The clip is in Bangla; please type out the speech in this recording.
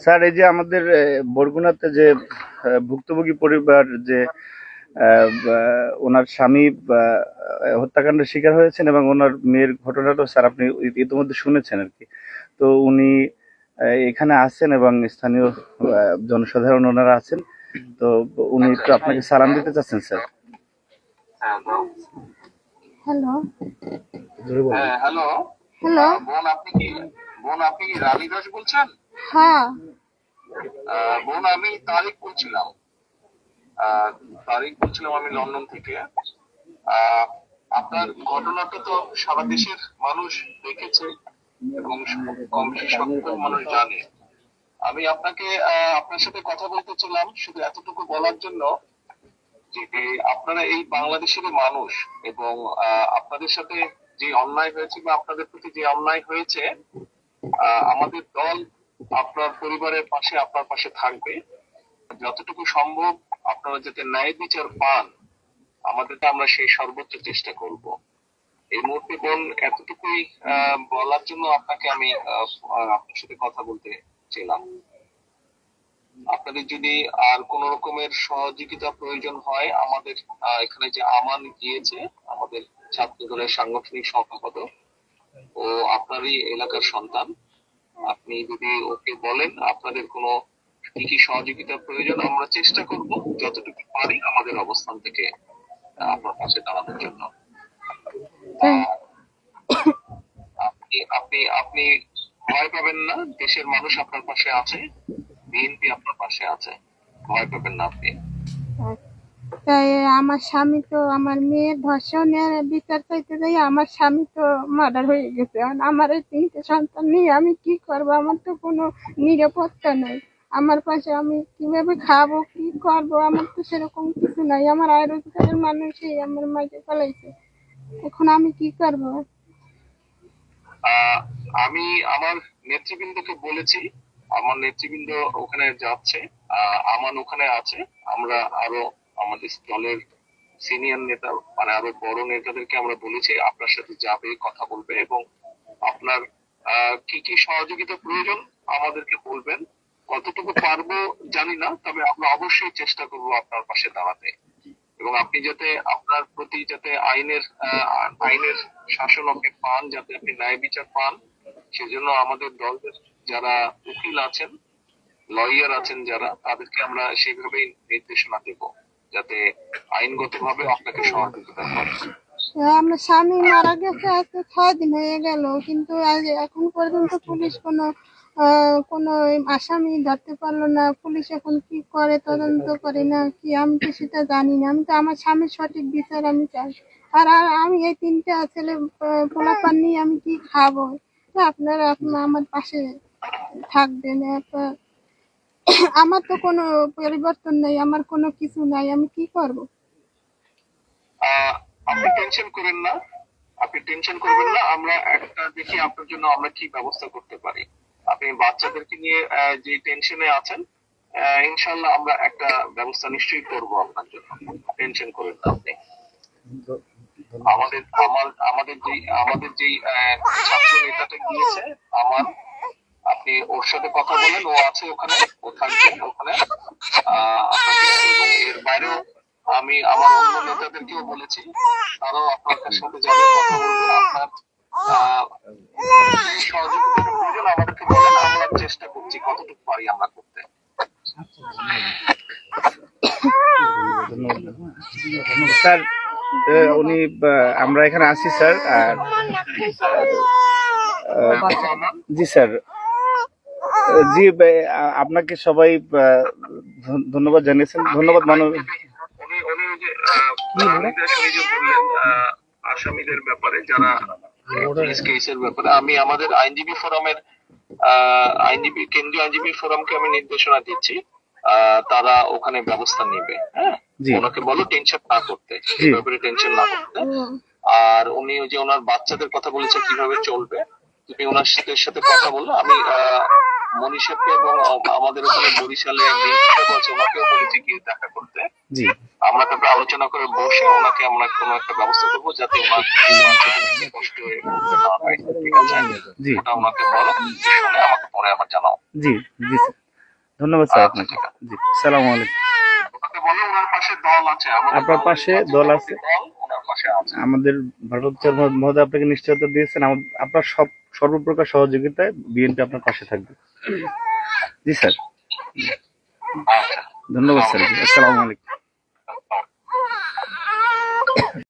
স্যার, এই যে আমাদের বরগুনাতে যে ভুক্তভোগী পরিবার যে ওনার স্বামী হত্যাকাণ্ডের শিকার হয়েছেন এবং ওনার মেয়ের ঘটনাটা স্যার আপনি ইতিমধ্যে শুনেছেন আর কি। তো উনি এখানে আছেন এবং স্থানীয় জনসাধারণ ওনারা আছেন। তো উনি একটু আপনাকে সালাম দিতে চাচ্ছেন স্যার। হ্যালো হ্যালো হ্যালো বোন আপনি কি রানী দাস বলছেন? হ্যাঁ বোন আমি তারিক বলছিলাম আমি লন্ডন থেকে। আপনার ঘটনাটা তো সারা দেশের মানুষ দেখেছে এবং কম বেশি সংখ্যক মানুষ জানে। আমি আপনার সাথে কথা বলতে চাইলাম শুধু এতটুকু বলার জন্য যে আপনারা এই বাংলাদেশের মানুষ এবং আপনাদের সাথে যে অন্যায় হয়েছে বা আপনাদের প্রতি যে অন্যায় হয়েছে, আমাদের দল আপনার পরিবারের পাশে আপনার পাশে থাকবে। যতটুকু সম্ভব আপনারা যাতে ন্যায় বিচার পান, আমাদেরকে আমরা সেই সর্বোচ্চ চেষ্টা করব। এই মুহূর্তে বোন এতটুকুই বলার জন্য আপনাকে আমি আপনার সাথে কথা বলতে চাইলাম। আপনাদের যদি আর কোন রকমের সহযোগিতা প্রয়োজন হয়, আমাদের এখানে যে আমান গিয়েছে, আমাদের ছাত্র দলের সাংগঠনিক সম্পাদক, ও আপনারই এলাকার সন্তান। আপনি যদি ওকে বলেন আপনাদের কোনো কি কি সহযোগিতা প্রয়োজন, আমরা চেষ্টা করব যতটুকু পারি আমাদের অবস্থান থেকে আপনার পাশে দাঁড়ানোর জন্য। আপনি আপনি আপনি ভয় পাবেন না, দেশের মানুষ আপনার পাশে আছে, বিএনপি আপনার পাশে আছে, ভয় পাবেন না আপনি। তাই আমার স্বামী তো আমার মেয়ের ধর্ষণের বিচার চাইতে যাই আমার স্বামী তো মার্ডার হয়ে গেছে। আমার এই 3টে সন্তান নিয়ে আমি কি করবো? আমার তো কোনো নিরাপত্তা নেই। আমার পাশে আমি কিভাবে খাবো, কি করবো? আমার তো সেরকম কিছু নাই। আমার আয় রোজগারের মানুষই আমার মাকে ফেলাইছে। এখন আমি কি করবো? আমি আমার নেতৃবৃন্দকে বলেছি, আমার নেতৃবৃন্দ ওখানে যাচ্ছে, আমান ওখানে আছে। আমরা আরো আমাদের দলের সিনিয়র নেতা মানে আরো বড় নেতাদেরকে আমরা বলেছি আপনার সাথে যাবে, কথা বলবে এবং আপনার কি কি সহযোগিতা প্রয়োজন আমাদেরকে বলবেন। কতটুকু পারবো জানি না, তবে আমরা অবশ্যই চেষ্টা করব আপনার পাশে দাঁড়াতে এবং আপনি যাতে আপনার প্রতি যাতে আইনের শাসন আপনি পান, যাতে আপনি ন্যায় বিচার পান, সেজন্য আমাদের দলের যারা উকিল আছেন, লয়ার আছেন যারা, তাদেরকে আমরা সেইভাবেই নির্দেশনা দেব যাতে আইনগতভাবে আপনাকে সহযোগিতা করে। আমার স্বামী মারা গেছে আজকে 6 দিন হয়ে গেল, কিন্তু এখন পর্যন্ত পুলিশ কোনো আসামি ধরতে পারলো না। পুলিশ এখন কি করে, তদন্ত করে না কি, আমি তো সেটা জানি না। আমি তো আমার স্বামীর সঠিক বিচার আমি চাই। আর আমি এই 3টা ছেলে পোলাপান নিয়ে আমি কি খাবো? আপনারা আমার পাশে থাকবেন। আমার তো কোনো পরিবর্তন নেই, আমার কোনো কিছু নাই, আমি কি করব? আপনি টেনশন করবেন না, আমরা একটা দেখি আপনার জন্য আমরা কি ব্যবস্থা করতে পারি। আপনি বাচ্চাদেরকে নিয়ে যে টেনশনে আছেন, ইনশাল্লাহ আমরা একটা ব্যবস্থা নিশ্চয়ই করব আপনার জন্য, টেনশন করেন না আপনি। আমাদের যেই ছাত্র নেতাটা গিয়েছে আমার, আপনি ওর সাথে কথা বলেন, ও আছে ওখানে, ও থাকবে ওখানে এবং এর বাইরেও আমি আমার অন্য নেতাদেরকেও বলেছি, তারাও আপনার সাথে যাবে, কথা বলবে। আপনার সহযোগিতার প্রয়োজন আমাদেরকে বলেন, আমরা চেষ্টা করছি কতটুকু পারি আমরা করতে। স্যার, উনি আমরা এখানে আছি স্যার। আর জি স্যার, জি আপনাকে সবাই ধন্যবাদ জানিয়েছেন। ধন্যবাদ আসামিদের ব্যাপারে যারা কেসের ব্যাপারে আমি আমাদের কেন্দ্রীয় আইনজীবী ফোরামকে আমি নির্দেশনা দিচ্ছি, তারা ওখানে ব্যবস্থা নেবে। হ্যাঁ, ওনাকে বলো টেনশন না করতে, এই ব্যাপারে টেনশন না করতে। আর উনি যে ওনার বাচ্চাদের কথা বলেছে কিভাবে চলবে, তুমি ওনার সাথে কথা বলো। আমি মনীষাকে এবং আমাদের ওখানে বরিশালে আছে ওনাকেও বলেছি গিয়ে দেখা করতে। আমরা তারপরে আলোচনা করে বসে ওনাকে আমরা কোনো একটা ব্যবস্থা করবো যাতে ওনার কষ্ট না হয়। ঠিক আছে, জি ওটা ওনাকে বলো, শুনে আমাকে পরে আবার জানাও। জি জি স্যার, ধন্যবাদ স্যার আচ্ছা, আপনাকে। ঠিক আছে। জি, আসসালামু আলাইকুম। ওনাকে বলো ওনার পাশে দল আছে, আমাদের আপনার দল পাশে দল আছে, দল ওনার পাশে আছে। আমাদের ভারপ্রাপ্ত মহোদয় আপনাকে নিশ্চয়তা দিয়েছেন, আপনার সর্বপ্রকার সহযোগিতায় বিএনপি আপনার পাশে থাকবে। জি স্যার, আচ্ছা, ধন্যবাদ স্যার, আসসালামু আলাইকুম।